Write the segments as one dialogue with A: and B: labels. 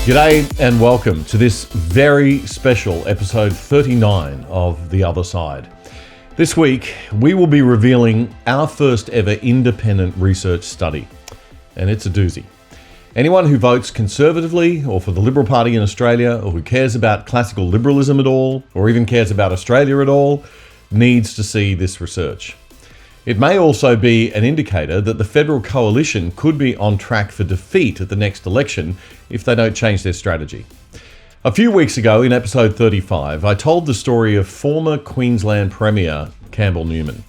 A: G'day and welcome to this very special episode 39 of The Other Side. This week, we will be revealing our first ever independent research study, and it's a doozy. Anyone who votes conservatively or for the Liberal Party in Australia, or who cares about classical liberalism at all, or even cares about Australia at all, needs to see this research. It may also be an indicator that the Federal Coalition could be on track for defeat at the next election if they don't change their strategy. A few weeks ago, in episode 35, I told the story of former Queensland Premier Campbell Newman.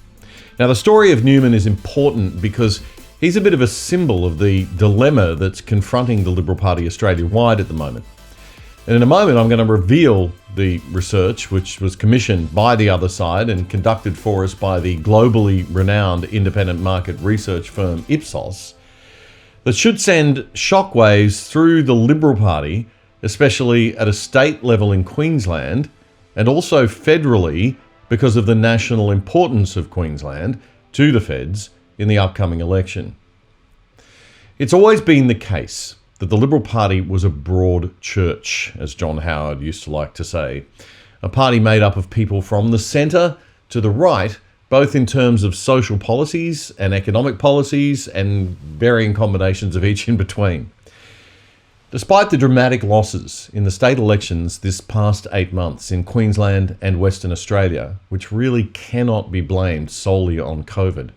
A: Now, the story of Newman is important because he's a bit of a symbol of the dilemma that's confronting the Liberal Party Australia-wide at the moment. And in a moment, I'm going to reveal the research, which was commissioned by The Other Side and conducted for us by the globally renowned independent market research firm Ipsos, that should send shockwaves through the Liberal Party, especially at a state level in Queensland, and also federally because of the national importance of Queensland to the feds in the upcoming election. It's always been the case that the Liberal Party was a broad church, as John Howard used to like to say. A party made up of people from the centre to the right, both in terms of social policies and economic policies and varying combinations of each in between. Despite the dramatic losses in the state elections this past 8 months in Queensland and Western Australia, which really cannot be blamed solely on COVID,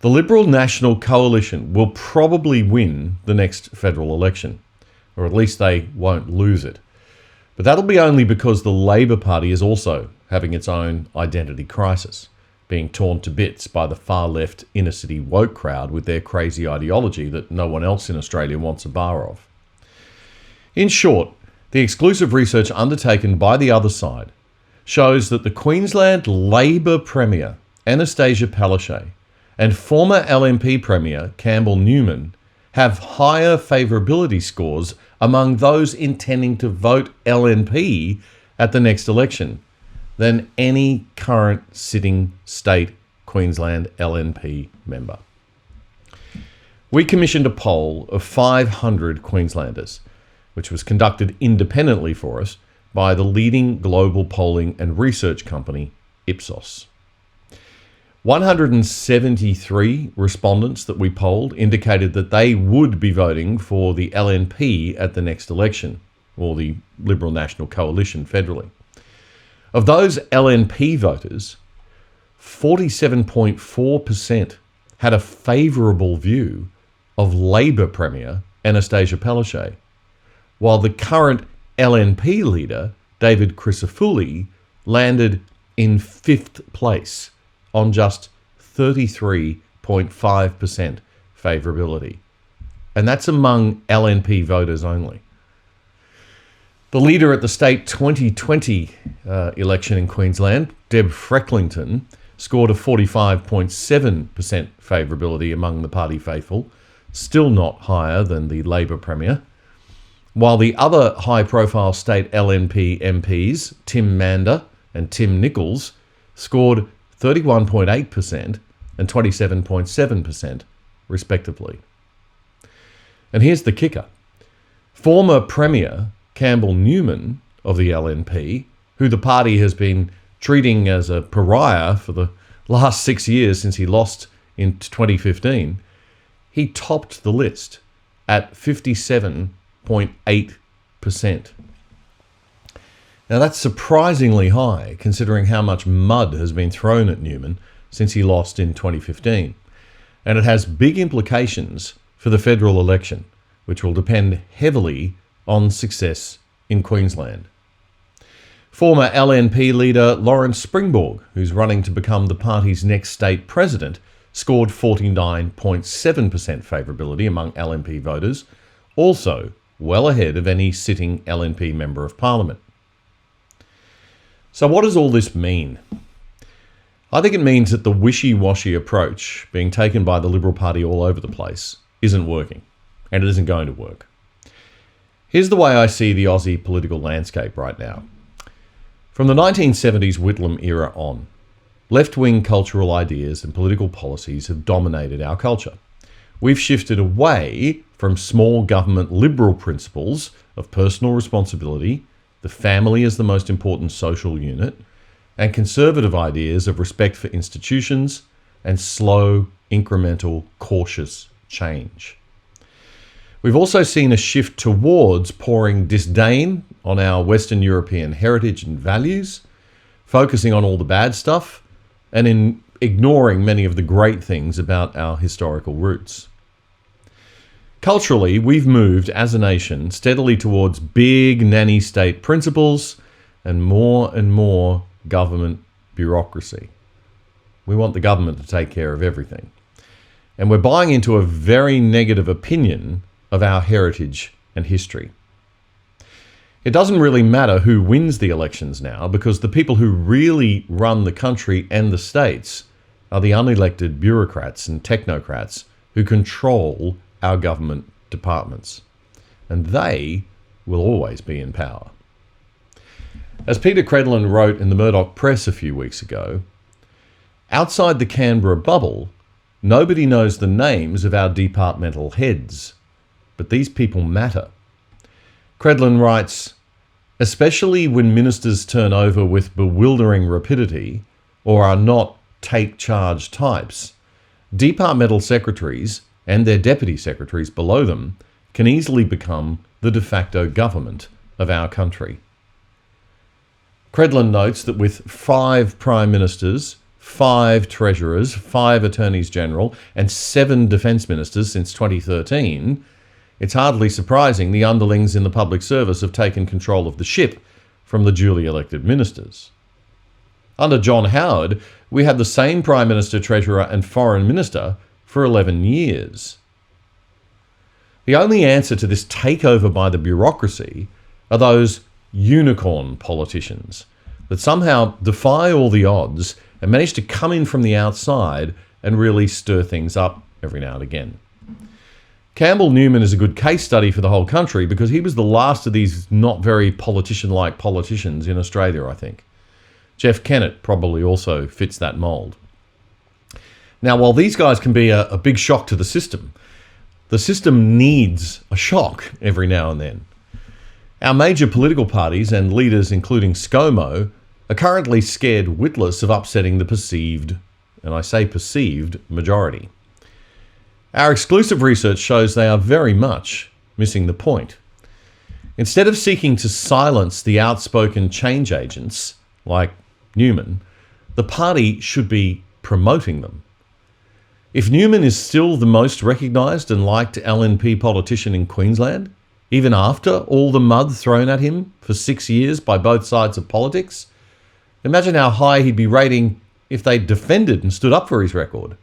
A: the Liberal National Coalition will probably win the next federal election, or at least they won't lose it. But that'll be only because the Labor Party is also having its own identity crisis, being torn to bits by the far-left inner-city woke crowd with their crazy ideology that no one else in Australia wants a bar of. In short, the exclusive research undertaken by The Other Side shows that the Queensland Labor Premier, Anastasia Palaszczuk, and former LNP Premier Campbell Newman have higher favourability scores among those intending to vote LNP at the next election than any current sitting state Queensland LNP member. We commissioned a poll of 500 Queenslanders, which was conducted independently for us by the leading global polling and research company Ipsos. 173 respondents that we polled indicated that they would be voting for the LNP at the next election, or the Liberal National Coalition federally. Of those LNP voters, 47.4% had a favourable view of Labor Premier Anastasia Palaszczuk, while the current LNP leader, David Crisafulli, landed in 5th place on just 33.5% favourability. And that's among LNP voters only. The leader at the state 2020 election in Queensland, Deb Frecklington, scored a 45.7% favourability among the party faithful, still not higher than the Labor Premier. While the other high-profile state LNP MPs, Tim Mander and Tim Nichols, scored 31.8% and 27.7% respectively. And here's the kicker. Former Premier Campbell Newman of the LNP, who the party has been treating as a pariah for the last 6 years since he lost in 2015, he topped the list at 57.8%. Now that's surprisingly high considering how much mud has been thrown at Newman since he lost in 2015. And it has big implications for the federal election, which will depend heavily on success in Queensland. Former LNP leader Lawrence Springborg, who's running to become the party's next state president, scored 49.7% favourability among LNP voters, also well ahead of any sitting LNP Member of Parliament. So what does all this mean? I think it means that the wishy-washy approach being taken by the Liberal Party all over the place isn't working, and it isn't going to work. Here's the way I see the Aussie political landscape right now. From the 1970s Whitlam era on, left-wing cultural ideas and political policies have dominated our culture. we've shifted away from small government liberal principles of personal responsibility, the family as the most important social unit, and conservative ideas of respect for institutions and slow, incremental, cautious change. We've also seen a shift towards pouring disdain on our Western European heritage and values, focusing on all the bad stuff, and in ignoring many of the great things about our historical roots. Culturally, we've moved as a nation steadily towards big nanny state principles and more government bureaucracy. We want the government to take care of everything. And we're buying into a very negative opinion of our heritage and history. It doesn't really matter who wins the elections now, because the people who really run the country and the states are the unelected bureaucrats and technocrats who control our government departments. And they will always be in power. As Peter Credlin wrote in the Murdoch Press a few weeks ago, outside the Canberra bubble, nobody knows the names of our departmental heads, but these people matter. Credlin writes, especially when ministers turn over with bewildering rapidity or are not take-charge types, departmental secretaries and their deputy secretaries below them can easily become the de facto government of our country. Credlin notes that with 5 prime ministers, 5 treasurers, 5 attorneys general, and 7 defence ministers since 2013, it's hardly surprising the underlings in the public service have taken control of the ship from the duly elected ministers. Under John Howard, we had the same Prime Minister, Treasurer and Foreign Minister for 11 years. The only answer to this takeover by the bureaucracy are those unicorn politicians that somehow defy all the odds and manage to come in from the outside and really stir things up every now and again. Campbell Newman is a good case study for the whole country because he was the last of these not very politician-like politicians in Australia, I think. Jeff Kennett probably also fits that mould. Now, while these guys can be a big shock to the system needs a shock every now and then. Our major political parties and leaders, including ScoMo, are currently scared witless of upsetting the perceived, and I say perceived, majority. Our exclusive research shows they are very much missing the point. Instead of seeking to silence the outspoken change agents, like Newman, the party should be promoting them. If Newman is still the most recognised and liked LNP politician in Queensland, even after all the mud thrown at him for 6 years by both sides of politics, imagine how high he'd be rating if they defended and stood up for his record.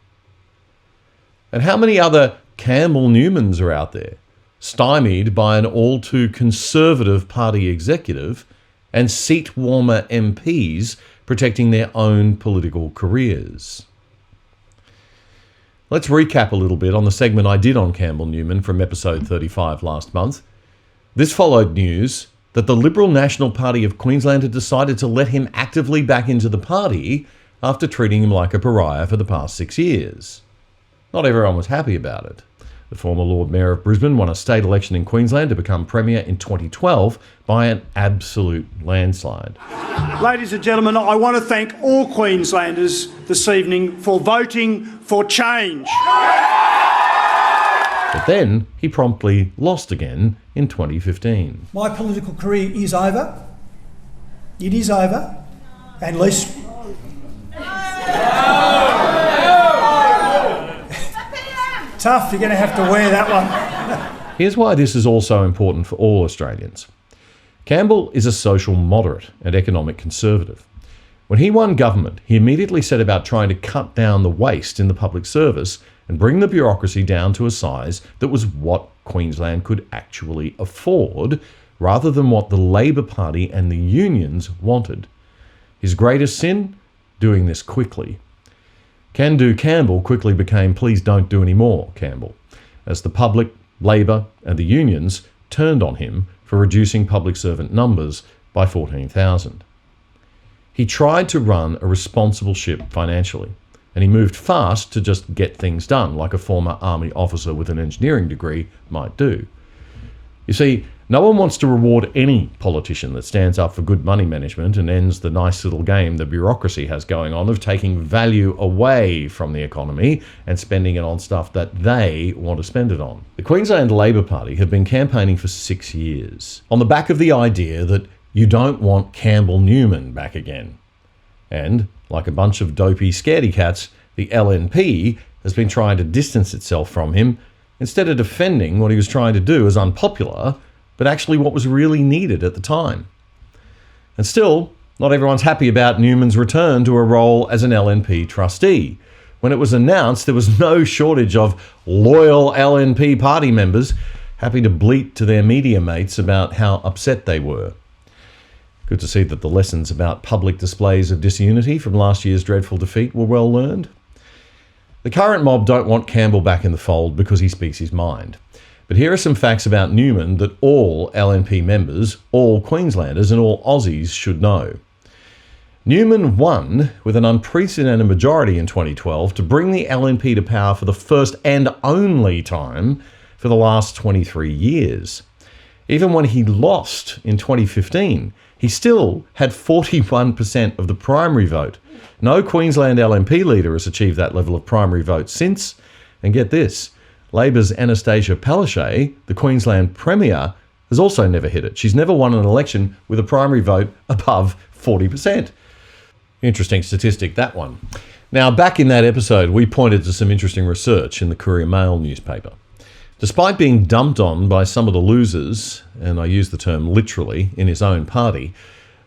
A: And how many other Campbell Newmans are out there, stymied by an all-too conservative party executive and seat-warmer MPs protecting their own political careers? Let's recap a little bit on the segment I did on Campbell Newman from episode 35 last month. This followed news that the Liberal National Party of Queensland had decided to let him actively back into the party after treating him like a pariah for the past 6 years. Not everyone was happy about it. The former Lord Mayor of Brisbane won a state election in Queensland to become Premier in 2012 by an absolute landslide.
B: Ladies and gentlemen, I want to thank all Queenslanders this evening for voting for change.
A: But then he promptly lost again in 2015.
C: My political career is over. It is over. And least... Tough, you're going to have to wear that one.
A: Here's why this is also important for all Australians. Campbell is a social moderate and economic conservative. When he won government, he immediately set about trying to cut down the waste in the public service and bring the bureaucracy down to a size that was what Queensland could actually afford, rather than what the Labor Party and the unions wanted. His greatest sin? Doing this quickly. Can Do Campbell quickly became Please Don't Do Any More Campbell, as the public, Labor and the unions turned on him for reducing public servant numbers by 14,000. He tried to run a responsible ship financially, and he moved fast to just get things done, like a former army officer with an engineering degree might do. You see, no one wants to reward any politician that stands up for good money management and ends the nice little game the bureaucracy has going on of taking value away from the economy and spending it on stuff that they want to spend it on. The Queensland Labor Party have been campaigning for 6 years on the back of the idea that you don't want Campbell Newman back again. And, like a bunch of dopey scaredy cats, the LNP has been trying to distance itself from him instead of defending what he was trying to do as unpopular, but actually what was really needed at the time. And still, not everyone's happy about Newman's return to a role as an LNP trustee. When it was announced, there was no shortage of loyal LNP party members happy to bleat to their media mates about how upset they were. Good to see that the lessons about public displays of disunity from last year's dreadful defeat were well learned. The current mob don't want Campbell back in the fold because he speaks his mind. But here are some facts about Newman that all LNP members, all Queenslanders and all Aussies should know. Newman won with an unprecedented majority in 2012 to bring the LNP to power for the first and only time for the last 23 years. Even when he lost in 2015, he still had 41% of the primary vote. No Queensland LNP leader has achieved that level of primary vote since. And get this, Labor's Anastasia Palaszczuk, the Queensland Premier, has also never hit it. She's never won an election with a primary vote above 40%. Interesting statistic, that one. Now, back in that episode, we pointed to some interesting research in the Courier Mail newspaper. Despite being dumped on by some of the losers, and I use the term literally, in his own party,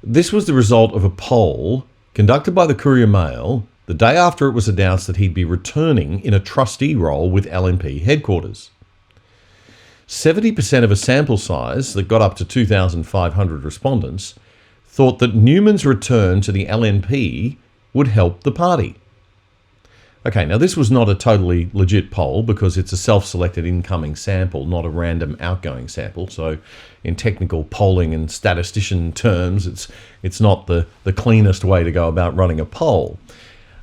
A: this was the result of a poll conducted by the Courier Mail the day after it was announced that he'd be returning in a trustee role with LNP headquarters. 70% of a sample size that got up to 2,500 respondents thought that Newman's return to the LNP would help the party. Okay, now this was not a totally legit poll because it's a self-selected incoming sample, not a random outgoing sample. So in technical polling and statistician terms, it's not the cleanest way to go about running a poll.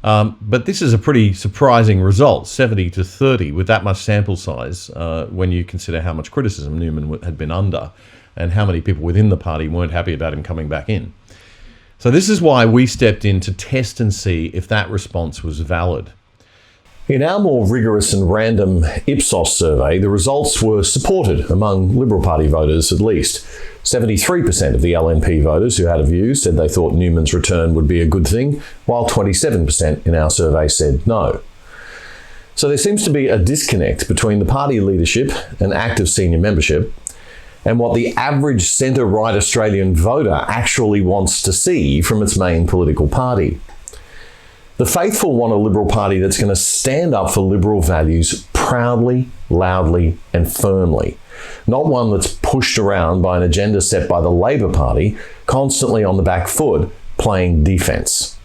A: But this is a pretty surprising result, 70 to 30, with that much sample size, when you consider how much criticism Newman had been under and how many people within the party weren't happy about him coming back in. So this is why we stepped in to test and see if that response was valid. In our more rigorous and random Ipsos survey, the results were supported among Liberal Party voters at least. 73% of the LNP voters who had a view said they thought Newman's return would be a good thing, while 27% in our survey said no. So there seems to be a disconnect between the party leadership and active senior membership and what the average centre-right Australian voter actually wants to see from its main political party. The faithful want a Liberal Party that's going to stand up for Liberal values proudly, loudly and firmly, not one that's pushed around by an agenda set by the Labor Party, constantly on the back foot, playing defence.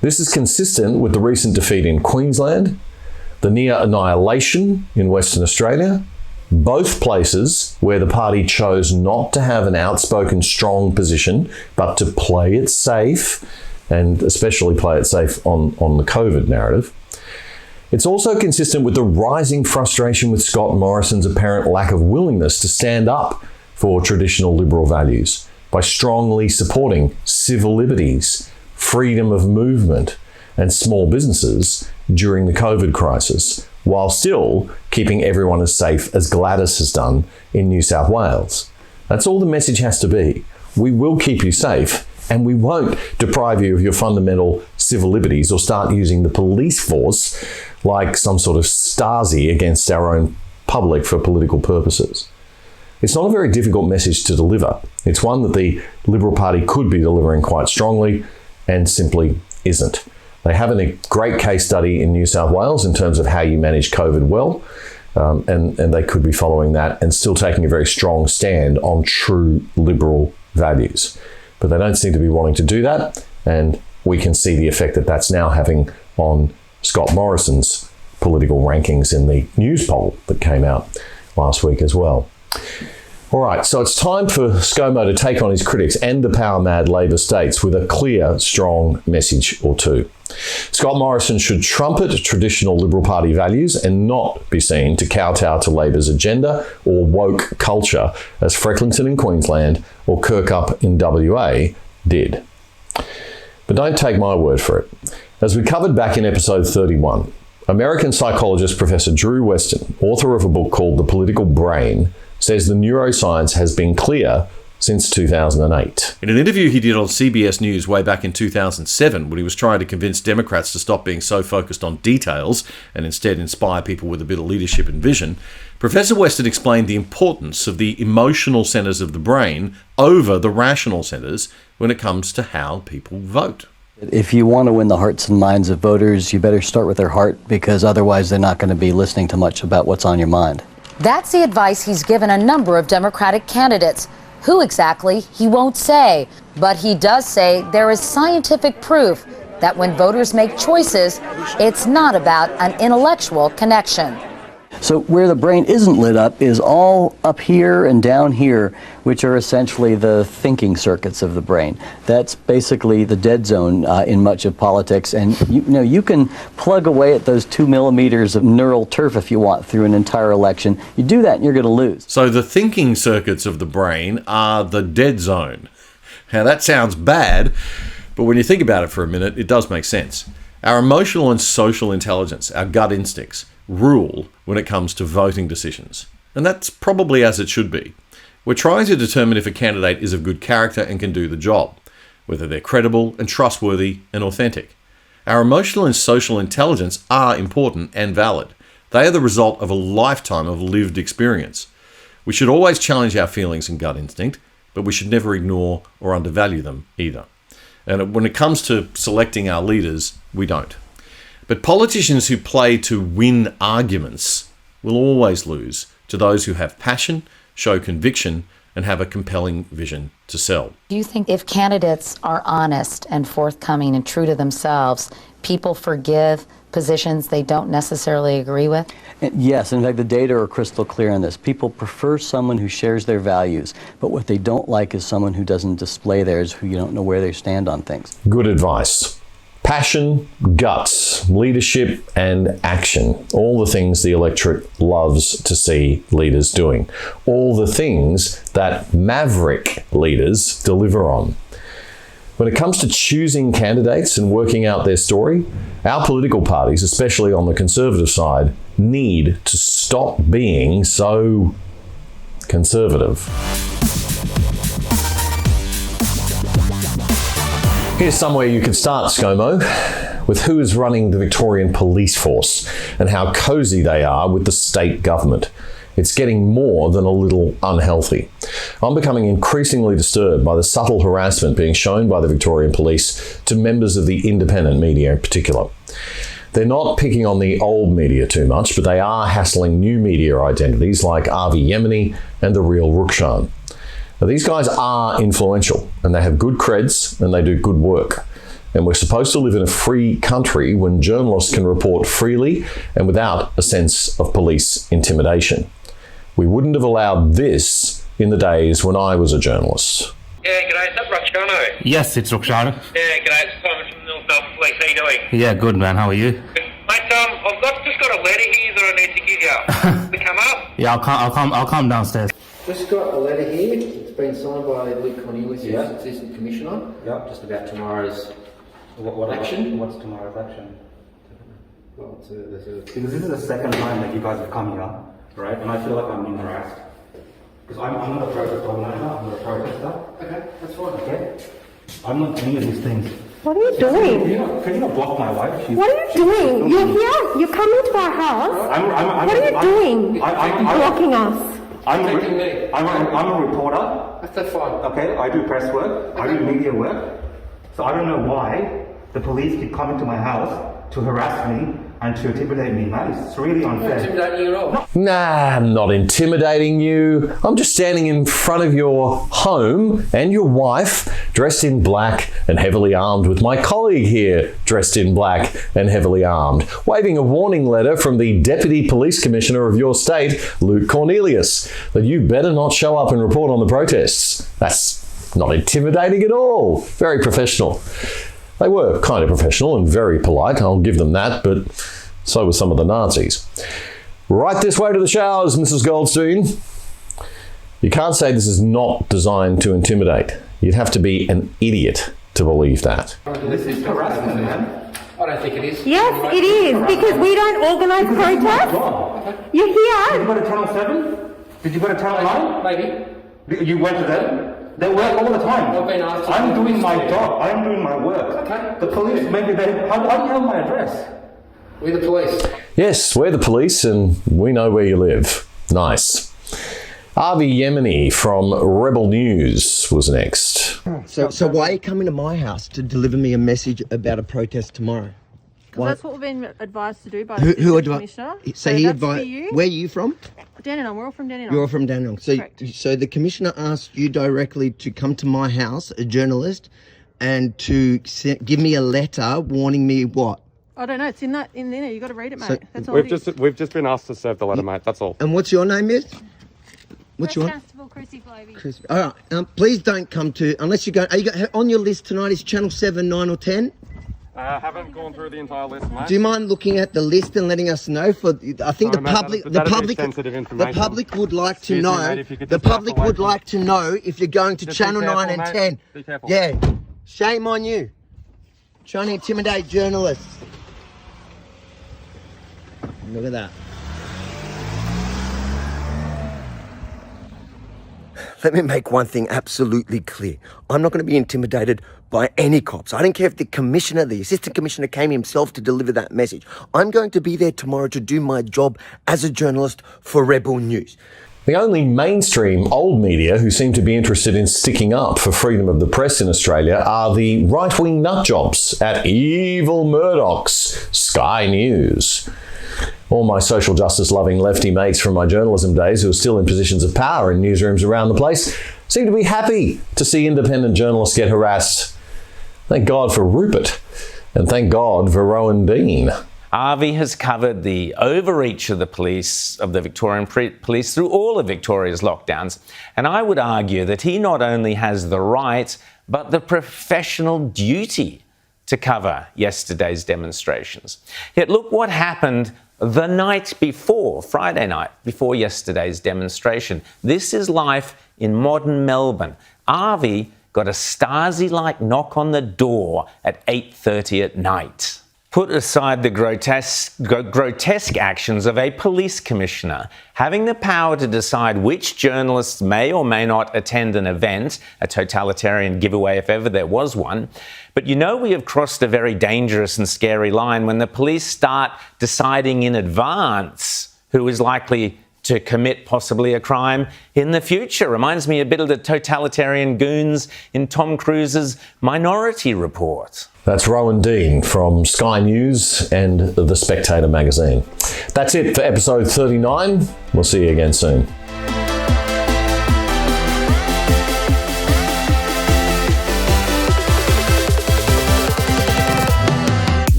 A: This is consistent with the recent defeat in Queensland, the near annihilation in Western Australia, both places where the party chose not to have an outspoken, strong position, but to play it safe, and especially play it safe on the COVID narrative. It's also consistent with the rising frustration with Scott Morrison's apparent lack of willingness to stand up for traditional Liberal values by strongly supporting civil liberties, freedom of movement, and small businesses during the COVID crisis, while still keeping everyone as safe as Gladys has done in New South Wales. That's all the message has to be. We will keep you safe, and we won't deprive you of your fundamental civil liberties or start using the police force like some sort of Stasi against our own public for political purposes. It's not a very difficult message to deliver. It's one that the Liberal Party could be delivering quite strongly and simply isn't. They have a great case study in New South Wales in terms of how you manage COVID well, and they could be following that and still taking a very strong stand on true Liberal values. But they don't seem to be wanting to do that, and we can see the effect that that's now having on Scott Morrison's political rankings in the news poll that came out last week as well. All right, so it's time for ScoMo to take on his critics and the power-mad Labor states with a clear, strong message or two. Scott Morrison should trumpet traditional Liberal Party values and not be seen to kowtow to Labor's agenda or woke culture, as Frecklington in Queensland or Kirkup in WA did. But don't take my word for it. As we covered back in episode 31, American psychologist Professor Drew Weston, author of a book called The Political Brain, says the neuroscience has been clear since 2008.
D: In an interview he did on CBS News way back in 2007, when he was trying to convince Democrats to stop being so focused on details and instead inspire people with a bit of leadership and vision, Professor Weston explained the importance of the emotional centres of the brain over the rational centres when it comes to how people vote.
E: If you want to win the hearts and minds of voters, you better start with their heart, because otherwise they're not going to be listening to much about what's on your mind.
F: That's the advice he's given a number of Democratic candidates. Who exactly, he won't say, but he does say there is scientific proof that when voters make choices, it's not about an intellectual connection.
E: So where the brain isn't lit up is all up here and down here, which are essentially the thinking circuits of the brain. That's basically the dead zone in much of politics. And you can plug away at those 2 millimeters of neural turf if you want through an entire election. You do that and you're going to lose.
D: So the thinking circuits of the brain are the dead zone. Now that sounds bad, but when you think about it for a minute, it does make sense. Our emotional and social intelligence, our gut instincts, rule when it comes to voting decisions. And that's probably as it should be. We're trying to determine if a candidate is of good character and can do the job, whether they're credible and trustworthy and authentic. Our emotional and social intelligence are important and valid. They are the result of a lifetime of lived experience. We should always challenge our feelings and gut instinct, but we should never ignore or undervalue them either. And when it comes to selecting our leaders, we don't. But politicians who play to win arguments will always lose to those who have passion, show conviction, and have a compelling vision to sell.
F: Do you think if candidates are honest and forthcoming and true to themselves, people forgive positions they don't necessarily agree with?
E: Yes, in fact, the data are crystal clear on this. People prefer someone who shares their values, but what they don't like is someone who doesn't display theirs, who you don't know where they stand on things.
A: Good advice. Passion, guts, leadership, and action. All the things the electorate loves to see leaders doing. All the things that maverick leaders deliver on. When it comes to choosing candidates and working out their story, our political parties, especially on the Conservative side, need to stop being so conservative. Here's somewhere you can start, ScoMo, with who is running the Victorian Police force and how cosy they are with the state government. It's getting more than a little unhealthy. I'm becoming increasingly disturbed by the subtle harassment being shown by the Victorian Police to members of the independent media in particular. They're not picking on the old media too much, but they are hassling new media identities like Avi Yemeni and the Real Rukshan. Now, these guys are influential and they have good creds and they do good work. And we're supposed to live in a free country when journalists can report freely and without a sense of police intimidation. We wouldn't have allowed this in the days when I was a journalist.
G: Yeah, g'day, is that Rukshan?
H: Yes, it's Rukshan.
G: Yeah, g'day, it's Simon from the Police. How you doing?
H: Yeah, good man, how are you?
G: Mate, I've just got a letter here that I need to give you. To come up?
H: Yeah, I'll come downstairs.
I: Just got a letter here. It's been signed by Luke Cornelius, Assistant Commissioner.
J: Yep.
I: Just about tomorrow's
J: action. What's tomorrow's action?
I: Well,
J: Because this is the second time that you guys have come here, right? And I feel like I'm being harassed. Because I'm not a protest organizer, I'm not a protester.
I: Okay, that's fine.
J: Okay? I'm not any of these things.
K: What are you doing?
J: Can you not block my wife?
K: What are you doing? You're here. You come into our house. What are you doing? Blocking us.
J: I'm a reporter.
I: That's fine.
J: Okay, I do press work. I do media work. So I don't know why the police keep coming to my house to harass me and to intimidate me, man. It's really unfair.
I: Intimidating you at all?
D: Nah, I'm not intimidating you. I'm just standing in front of your home and your wife, dressed in black and heavily armed, with my colleague here, dressed in black and heavily armed, waving a warning letter from the Deputy Police Commissioner of your state, Luke Cornelius, that you better not show up and report on the protests. That's not intimidating at all. Very professional. They were kind of professional and very polite, I'll give them that, but so were some of the Nazis. Right this way to the showers, Mrs. Goldstein. You can't say this is not designed to intimidate. You'd have to be an idiot to believe that.
J: This is harassment, man.
I: I don't think it is.
K: Yes, it is, because we don't organise protests. You're
J: Did you
K: here.
J: go to Channel 7? Did you go to Channel 9?
I: Maybe.
J: You went to them? They work all the time.
I: I've been asked to
J: I'm
I: do
J: doing
I: this
J: my
I: here.
J: job. I'm doing my work.
I: Okay.
J: The police, maybe they... How do you have my address?
I: We're the police.
D: Yes, we're the police and we know where you live. Nice. Avi Yemeni from Rebel News was next.
L: So why are you coming to my house to deliver me a message about a protest tomorrow?
M: Because that's what we've been advised to do by
L: Who
M: the
L: advised?
M: Commissioner.
L: So he
M: that's
L: advised.
M: for you.
L: Where are you from?
M: Dandenong. We're all from Dandenong.
L: You're all from Dandenong. So,
M: Correct.
L: so the commissioner asked you directly to come to my house, a journalist, and to give me a letter warning me what?
M: I don't know. It's in there. You've got to read it, mate.
L: So
M: That's all
N: We've
M: it is.
N: we've just been asked to serve the letter, mate. That's all.
L: And what's your name, miss? What's your name?
M: Constable Chrissy Flavey.
L: Chris. All right. Please don't come to unless you go. Are you on your list tonight? Is Channel 7, 9, or 10?
N: Haven't gone through the entire list, mate.
L: Do you mind looking at the list and letting us know? I think
N: Sorry, mate, that'd be sensitive information.
L: the public would like to
N: Excuse me,
L: know.
N: mate, if you could
L: The
N: just back
L: public
N: away
L: would
N: from-
L: like to know if you're going to
N: Just be
L: Channel 9
N: careful,
L: and
N: mate.
L: 10.
N: Be careful.
L: Yeah, shame on you. Trying to intimidate journalists. Look at that. Let me make one thing absolutely clear. I'm not going to be intimidated by any cops. I don't care if the commissioner, the assistant commissioner came himself to deliver that message. I'm going to be there tomorrow to do my job as a journalist for Rebel News.
D: The only mainstream old media who seem to be interested in sticking up for freedom of the press in Australia are the right-wing nutjobs at evil Murdoch's Sky News. All my social justice loving lefty mates from my journalism days who are still in positions of power in newsrooms around the place seem to be happy to see independent journalists get harassed. Thank God for Rupert, and thank God for Rowan Dean.
O: Avi has covered the overreach of the police, of the Victorian Police, through all of Victoria's lockdowns. And I would argue that he not only has the right, but the professional duty to cover yesterday's demonstrations. Yet look what happened the night before, Friday night, before yesterday's demonstration. This is life in modern Melbourne. Avi got a Stasi-like knock on the door at 8:30 at night. Put aside the grotesque actions of a police commissioner having the power to decide which journalists may or may not attend an event, a totalitarian giveaway if ever there was one. But you know we have crossed a very dangerous and scary line when the police start deciding in advance who is likely to commit possibly a crime in the future. Reminds me a bit of the totalitarian goons in Tom Cruise's Minority Report.
D: That's Rowan Dean from Sky News and The Spectator magazine. That's it for episode 39. We'll see you again soon.